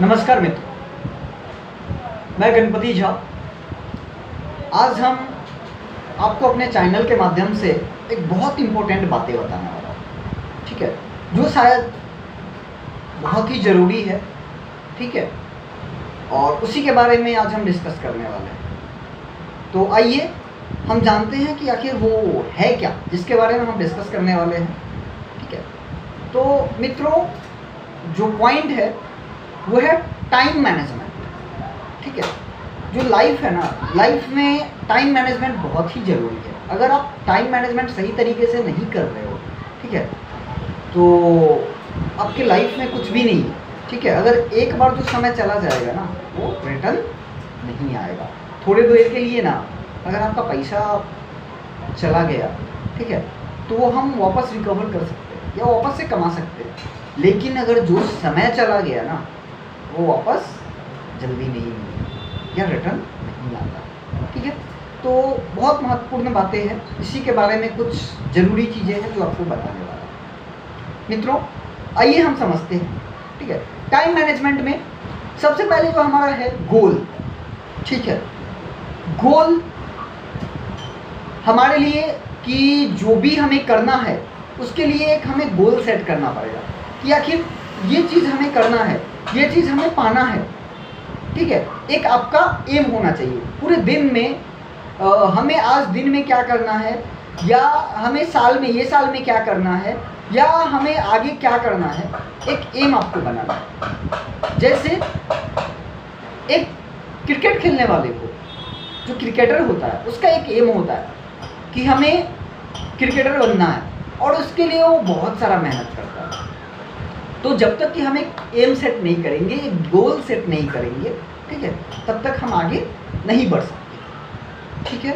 नमस्कार मित्र, मैं गणपति झा। आज हम आपको अपने चैनल के माध्यम से एक बहुत इम्पोर्टेंट बातें बताने वाला हूँ, ठीक है, जो शायद बहुत ही ज़रूरी है, ठीक है, और उसी के बारे में आज हम डिस्कस करने वाले हैं। तो आइए हम जानते हैं कि आखिर वो है क्या जिसके बारे में हम डिस्कस करने वाले हैं, ठीक है। तो मित्रों, जो पॉइंट है वो है टाइम मैनेजमेंट, ठीक है। जो लाइफ है ना, लाइफ में टाइम मैनेजमेंट बहुत ही ज़रूरी है। अगर आप टाइम मैनेजमेंट सही तरीके से नहीं कर रहे हो, ठीक है, तो आपके लाइफ में कुछ भी नहीं है, ठीक है। अगर एक बार जो समय चला जाएगा ना, वो रिटर्न नहीं आएगा। थोड़ी देर के लिए ना, अगर आपका पैसा चला गया, ठीक है, तो वो हम वापस रिकवर कर सकते हैं या वापस से कमा सकते हैं। लेकिन अगर जो समय चला गया ना, वो वापस जल्दी नहीं मिलेगा या रिटर्न नहीं आता, ठीक है। तो बहुत महत्वपूर्ण बातें हैं, इसी के बारे में कुछ ज़रूरी चीज़ें हैं जो आपको बताने वाला हूँ। मित्रों, आइए हम समझते हैं, ठीक है। टाइम मैनेजमेंट में सबसे पहले जो हमारा है गोल, ठीक है। गोल हमारे लिए कि जो भी हमें करना है उसके लिए एक हमें गोल सेट करना पड़ेगा कि आखिर ये चीज़ हमें करना है, ये चीज़ हमें पाना है, ठीक है। एक आपका एम होना चाहिए पूरे दिन में। हमें आज दिन में क्या करना है, या हमें साल में, ये साल में क्या करना है, या हमें आगे क्या करना है, एक एम आपको बनाना है। जैसे एक क्रिकेट खेलने वाले को, जो क्रिकेटर होता है, उसका एक एम होता है कि हमें क्रिकेटर बनना है, और उसके लिए वो बहुत सारा मेहनत करता है। तो जब तक कि हम एक एम सेट नहीं करेंगे, एक गोल सेट नहीं करेंगे, ठीक है, तब तक हम आगे नहीं बढ़ सकते, ठीक है।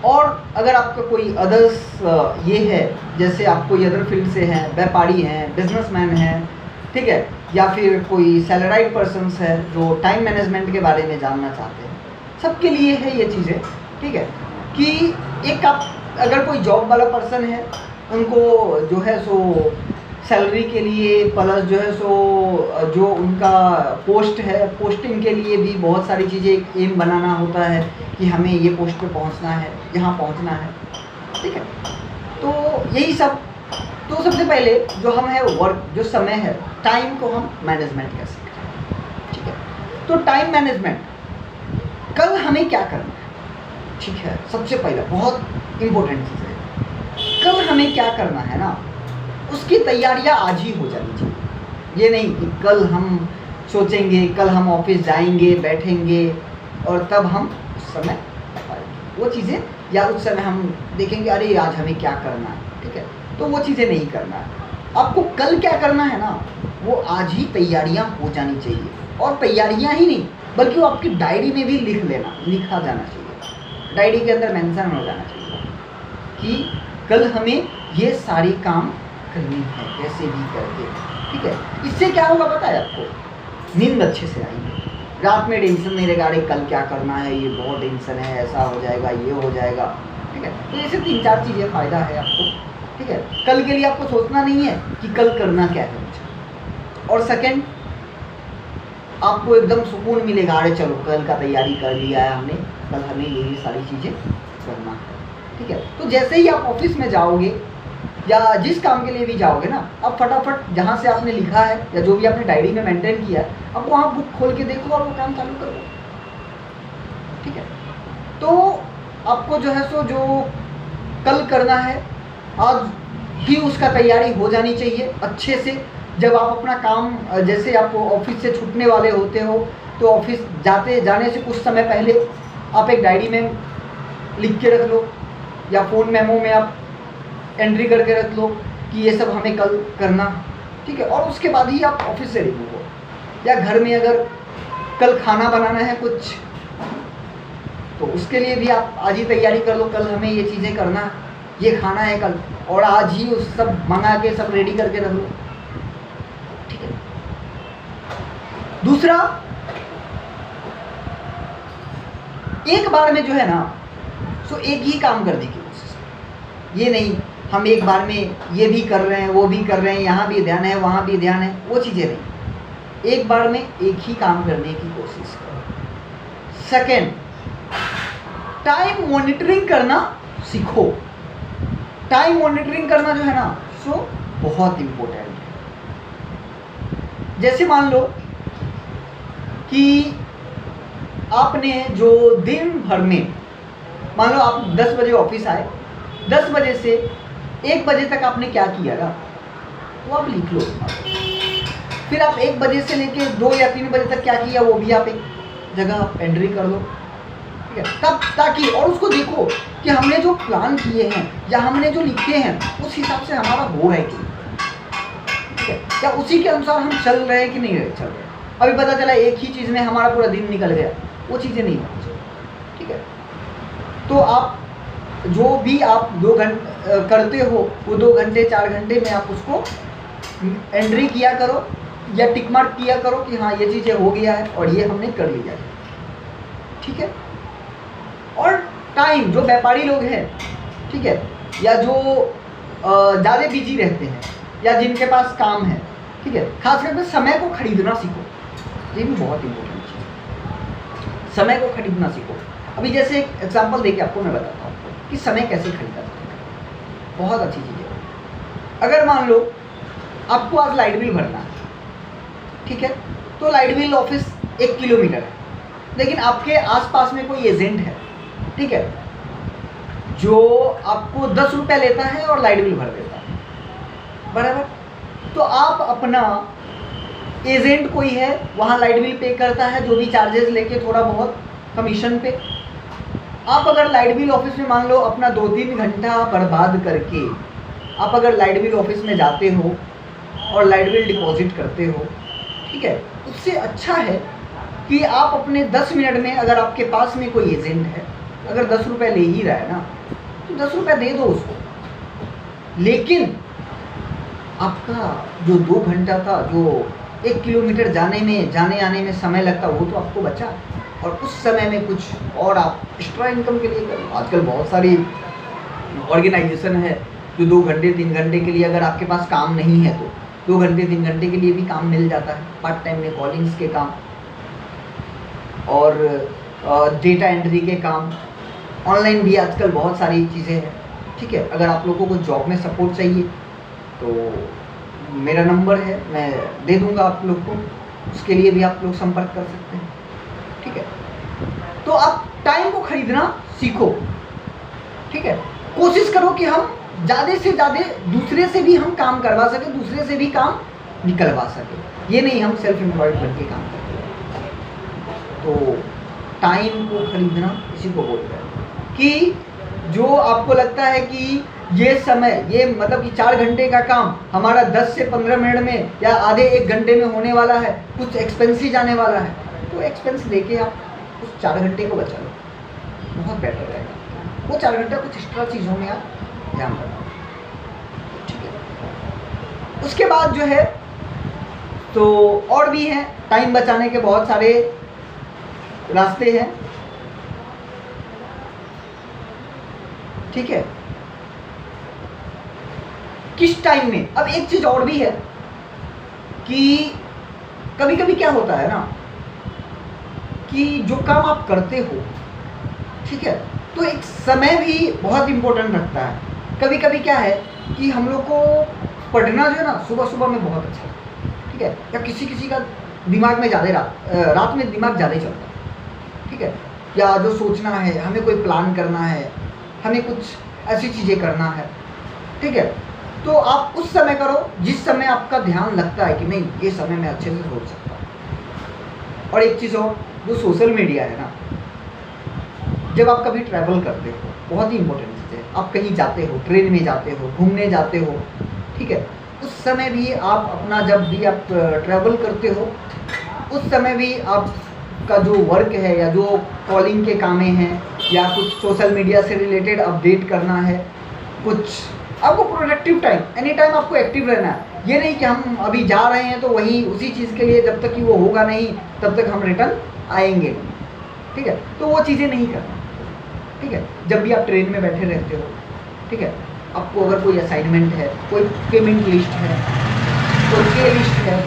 और अगर आपका कोई अदर्स ये है, जैसे आप कोई अदर फील्ड से हैं, व्यापारी हैं, बिजनेसमैन हैं, ठीक है, या फिर कोई सैलराइड पर्सन्स है जो टाइम मैनेजमेंट के बारे में जानना चाहते हैं, सबके लिए है ये चीज़ें, ठीक है। कि एक आप अगर कोई जॉब वाला पर्सन है, उनको जो है सो सैलरी के लिए प्लस जो है सो जो उनका पोस्ट है, पोस्टिंग के लिए भी बहुत सारी चीज़ें एम बनाना होता है कि हमें ये पोस्ट पे पहुंचना है, यहाँ पहुंचना है, ठीक है। तो यही सब। तो सबसे पहले जो हम है वर्क, जो समय है, टाइम को हम मैनेजमेंट कैसे करें, ठीक है। तो टाइम मैनेजमेंट, कल हमें क्या करना है, ठीक है, सबसे पहला बहुत इम्पोर्टेंट चीज़ है। कल हमें क्या करना है ना, उसकी तैयारियां आज ही हो जानी चाहिए। ये नहीं कि कल हम सोचेंगे, कल हम ऑफिस जाएंगे, बैठेंगे और तब हम उस समय पाएंगे वो चीज़ें, या उस समय हम देखेंगे अरे आज हमें क्या करना है, ठीक है। तो वो चीज़ें नहीं करना है। आपको कल क्या करना है ना, वो आज ही तैयारियां हो जानी चाहिए। और तैयारियां ही नहीं, बल्कि वो आपकी डायरी में भी लिखा जाना चाहिए। डायरी के अंदर मेंशन हो जाना चाहिए कि कल हमें ये सारी काम करनी है, कैसे भी करके, ठीक है। इससे क्या होगा पता है आपको, नींद अच्छे से आएगी, रात में टेंशन नहीं रहेगा, अरे कल क्या करना है, ये बहुत टेंशन है, ऐसा हो जाएगा, ये हो जाएगा, ठीक है। तो ऐसे 3-4 चीज़ें फ़ायदा है आपको, ठीक है। कल के लिए आपको सोचना नहीं है कि कल करना क्या है मुझे। और सेकेंड, आपको एकदम सुकून मिलेगा, अरे चलो कल का तैयारी कर लिया है हमने, कल हमें यही सारी चीज़ें करना है, ठीक है। तो जैसे ही आप ऑफिस में जाओगे या जिस काम के लिए भी जाओगे ना, अब फटाफट जहाँ से आपने लिखा है या जो भी आपने डायरी में मेंटेन किया है, अब वहाँ बुक खोल के देखो और वो काम चालू करो, ठीक है। तो आपको जो है सो जो कल करना है, आज ही उसका तैयारी हो जानी चाहिए अच्छे से। जब आप अपना काम, जैसे आप ऑफिस से छूटने वाले होते हो, तो ऑफिस जाने से कुछ समय पहले आप एक डायरी में लिख के रख लो, या फ़ोन मेमो में आप एंट्री करके रख लो कि ये सब हमें कल करना, ठीक है। और उसके बाद ही आप ऑफिस से निकलो। या घर में अगर कल खाना बनाना है कुछ, तो उसके लिए भी आप आज ही तैयारी कर लो, कल हमें ये चीज़ें करना, ये खाना है कल, और आज ही उस सब मंगा के सब रेडी करके रख लो, ठीक है। दूसरा, एक बार में जो है ना, सो एक ही काम करने की कोशिश। ये नहीं हम एक बार में ये भी कर रहे हैं, वो भी कर रहे हैं, यहाँ भी ध्यान है, वहाँ भी ध्यान है, वो चीज़ें नहीं। एक बार में एक ही काम करने की कोशिश करो। सेकेंड, टाइम मॉनिटरिंग करना सीखो। टाइम मॉनिटरिंग करना जो है ना, सो बहुत इम्पोर्टेंट है। जैसे मान लो कि आपने जो दिन भर में, मान लो आप 10 बजे ऑफिस आए, 10 बजे से 1 बजे तक आपने क्या किया ना, वो आप लिख लो। फिर आप 1 बजे से लेके 2 या 3 बजे तक क्या किया वो भी आप एक जगह एंट्री कर दो, ठीक है। तब ताकि, और उसको देखो कि हमने जो प्लान किए हैं या हमने जो लिखे हैं उस हिसाब से हमारा हो रहा है कि, ठीक है, या उसी के अनुसार हम चल रहे हैं कि नहीं चल रहे। अभी पता चला एक ही चीज़ में हमारा पूरा दिन निकल गया, वो चीज़ें नहीं होनी चाहिए, ठीक है। तो आप जो भी आप 2 घंटे करते हो, वो 2 घंटे 4 घंटे में आप उसको एंट्री किया करो या टिक मार्क किया करो कि हाँ ये चीज़ें हो गया है और ये हमने कर लिया है, ठीक है। और टाइम, जो व्यापारी लोग हैं, ठीक है, या जो ज़्यादा बिजी रहते हैं या जिनके पास काम है, ठीक है, खास करके समय को खरीदना सीखो। ये भी बहुत इंपॉर्टेंट चीज़ है, समय को खरीदना सीखो। अभी जैसे एक एग्जाम्पल देके आपको मैं बताता हूँ कि समय कैसे खरीदा जाता है। बहुत अच्छी चीज़ है। अगर मान लो आपको आज लाइट बिल भरना है, ठीक है, तो लाइट बिल ऑफिस 1 किलोमीटर है, लेकिन आपके आसपास में कोई एजेंट है, ठीक है, जो आपको 10 रुपये लेता है और लाइट बिल भर देता है, बराबर। तो आप अपना एजेंट कोई है, वहाँ लाइट बिल पे करता है, जो भी चार्जेस लेके थोड़ा बहुत कमीशन पे। आप अगर लाइट बिल ऑफिस में मान लो अपना 2-3 घंटा बर्बाद करके आप अगर लाइट बिल ऑफिस में जाते हो और लाइट बिल डिपॉजिट करते हो, ठीक है, उससे अच्छा है कि आप अपने 10 मिनट में, अगर आपके पास में कोई एजेंट है, अगर 10 रुपये ले ही रहा है ना, तो 10 रुपये दे दो उसको। लेकिन आपका जो 2 घंटा था, जो 1 किलोमीटर जाने आने में समय लगता, वो तो आपको बचा, और उस समय में कुछ और आप एक्स्ट्रा इनकम के लिए करो। आजकल बहुत सारी ऑर्गेनाइजेशन है जो 2 घंटे 3 घंटे के लिए, अगर आपके पास काम नहीं है तो 2 घंटे 3 घंटे के लिए भी काम मिल जाता है, पार्ट टाइम में कॉलिंग्स के काम और डेटा एंट्री के काम, ऑनलाइन भी आजकल बहुत सारी चीज़ें हैं, ठीक है। अगर आप लोगों को जॉब में सपोर्ट चाहिए तो मेरा नंबर है, मैं दे दूंगा आप लोग को, उसके लिए भी आप लोग संपर्क कर सकते हैं, ठीक है। तो आप टाइम को खरीदना सीखो, ठीक है। कोशिश करो कि हम ज़्यादा से ज़्यादा दूसरे से भी हम काम करवा सके, दूसरे से भी काम निकलवा सके। ये नहीं हम सेल्फ एम्प्लॉयड करके काम करते हैं। तो टाइम को खरीदना इसी को बोलते हैं कि जो आपको लगता है कि ये समय, ये मतलब कि 4 घंटे का काम हमारा 10 से 15 मिनट में या आधे 1 घंटे में होने वाला है, कुछ एक्सपेंस ही जाने वाला है, तो एक्सपेंस लेके आप उस 4 घंटे को बचा लो, बहुत बेटर रहेगा। वो 4 घंटा कुछ एक्स्ट्रा चीज़ों में आप ध्यान रखो, ठीक है। उसके बाद जो है तो और भी हैं टाइम बचाने के बहुत सारे रास्ते हैं, ठीक है। किस टाइम में, अब एक चीज और भी है कि कभी कभी क्या होता है ना कि जो काम आप करते हो, ठीक है, तो एक समय भी बहुत इंपॉर्टेंट रखता है। कभी कभी क्या है कि हम लोग को पढ़ना जो है ना सुबह सुबह में बहुत अच्छा है, ठीक है, या किसी किसी का दिमाग में ज़्यादा रात में दिमाग ज़्यादा चलता है, ठीक है, या जो सोचना है, हमें कोई प्लान करना है, हमें कुछ ऐसी चीज़ें करना है, ठीक है, तो आप उस समय करो जिस समय आपका ध्यान लगता है कि नहीं ये समय मैं अच्छे से सोच सकता हूँ। और एक चीज़ और, जो सोशल मीडिया है ना, जब आप कभी ट्रैवल करते हो, बहुत ही इंपॉर्टेंट चीज़ है, आप कहीं जाते हो, ट्रेन में जाते हो, घूमने जाते हो, ठीक है, उस समय भी आप अपना, जब भी आप ट्रैवल करते हो उस समय भी आपका जो वर्क है या जो कॉलिंग के कामें हैं या कुछ सोशल मीडिया से रिलेटेड अपडेट करना है, कुछ आपको प्रोडक्टिव टाइम, एनी टाइम आपको एक्टिव रहना है। ये नहीं कि हम अभी जा रहे हैं तो वहीं उसी चीज़ के लिए जब तक कि वो होगा नहीं तब तक हम रिटर्न आएंगे नहीं, ठीक है, तो वो चीज़ें नहीं करना, ठीक है। जब भी आप ट्रेन में बैठे रहते हो, ठीक है, आपको अगर कोई असाइनमेंट है, कोई पेमेंट लिस्ट है, कोई पे लिस्ट है,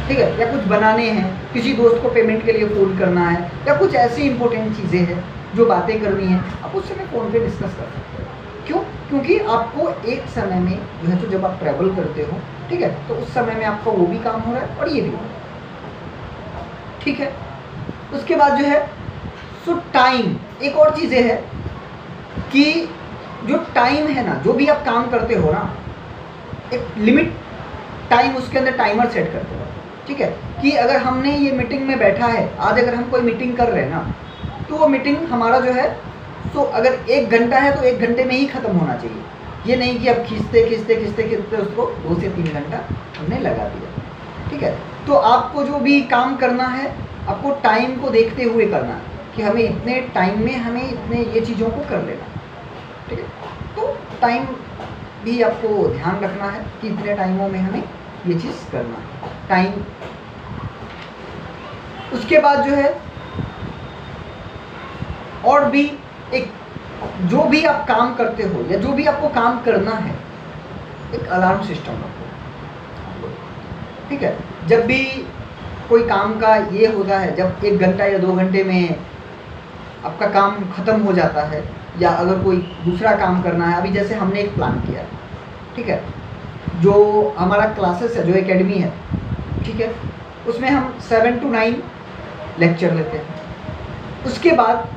ठीक है, या कुछ बनाने हैं, किसी दोस्त को पेमेंट के लिए फ़ोन करना है, या कुछ ऐसी इंपॉर्टेंट चीज़ें हैं जो बातें करनी है, आप उस समय फ़ोन पे डिस्कस कर सकते हो। क्यों? क्योंकि आपको एक समय में जो है, तो जब आप ट्रैवल करते हो, ठीक है, तो उस समय में आपका वो भी काम हो रहा है और ये भी हो रहा है, ठीक है। उसके बाद जो है सो टाइम, एक और चीज़ें है कि जो टाइम है ना, जो भी आप काम करते हो ना, एक लिमिट टाइम उसके अंदर टाइमर सेट करते हो, ठीक है, कि अगर हमने ये मीटिंग में बैठा है, आज अगर हम कोई मीटिंग कर रहे हैं ना, तो वो मीटिंग हमारा जो है, तो अगर 1 घंटा है तो 1 घंटे में ही ख़त्म होना चाहिए। ये नहीं कि अब खींचते खींचते खींचते खींचते उसको 2 से 3 घंटा हमने लगा दिया, ठीक है। तो आपको जो भी काम करना है, आपको टाइम को देखते हुए करना है कि हमें इतने टाइम में हमें इतने ये चीज़ों को कर लेना है, ठीक है। तो टाइम भी आपको ध्यान रखना है कि इतने टाइमों में हमें ये चीज़ करना है, टाइम। उसके बाद जो है और भी एक, जो भी आप काम करते हो या जो भी आपको काम करना है, एक अलार्म सिस्टम रखो, ठीक है। जब भी कोई काम का ये होता है, जब 1 घंटा या 2 घंटे में आपका काम ख़त्म हो जाता है, या अगर कोई दूसरा काम करना है, अभी जैसे हमने एक प्लान किया, ठीक है, जो हमारा क्लासेस है, जो एकेडमी है, ठीक है, उसमें हम 7 to 9 लेक्चर लेते हैं। उसके बाद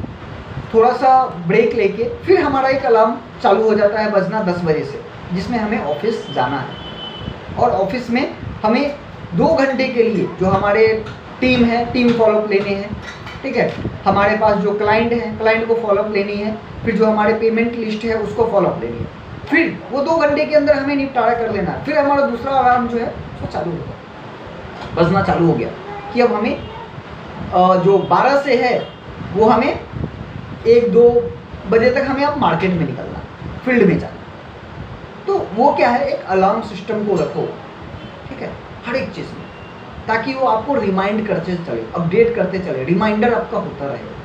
थोड़ा सा ब्रेक लेके फिर हमारा एक अलार्म चालू हो जाता है बजना 10 बजे से, जिसमें हमें ऑफिस जाना है। और ऑफिस में हमें 2 घंटे के लिए जो हमारे टीम है, टीम फॉलोअप लेने हैं, ठीक है, हमारे पास जो क्लाइंट है, क्लाइंट को फॉलोअप लेनी है, फिर जो हमारे पेमेंट लिस्ट है उसको फॉलोअप लेनी है, फिर वो 2 घंटे के अंदर हमें निपटारा कर लेना है। फिर हमारा दूसरा अलार्म जो है वो चालू हो गया, बजना चालू हो गया कि अब हमें जो 12 से है वो हमें 1-2 बजे तक हमें अब मार्केट में निकलना, फील्ड में जाना। तो वो क्या है, एक अलार्म सिस्टम को रखो, ठीक है, हर एक चीज़ में, ताकि वो आपको रिमाइंड करते चले, अपडेट करते चले, रिमाइंडर आपका होता रहे।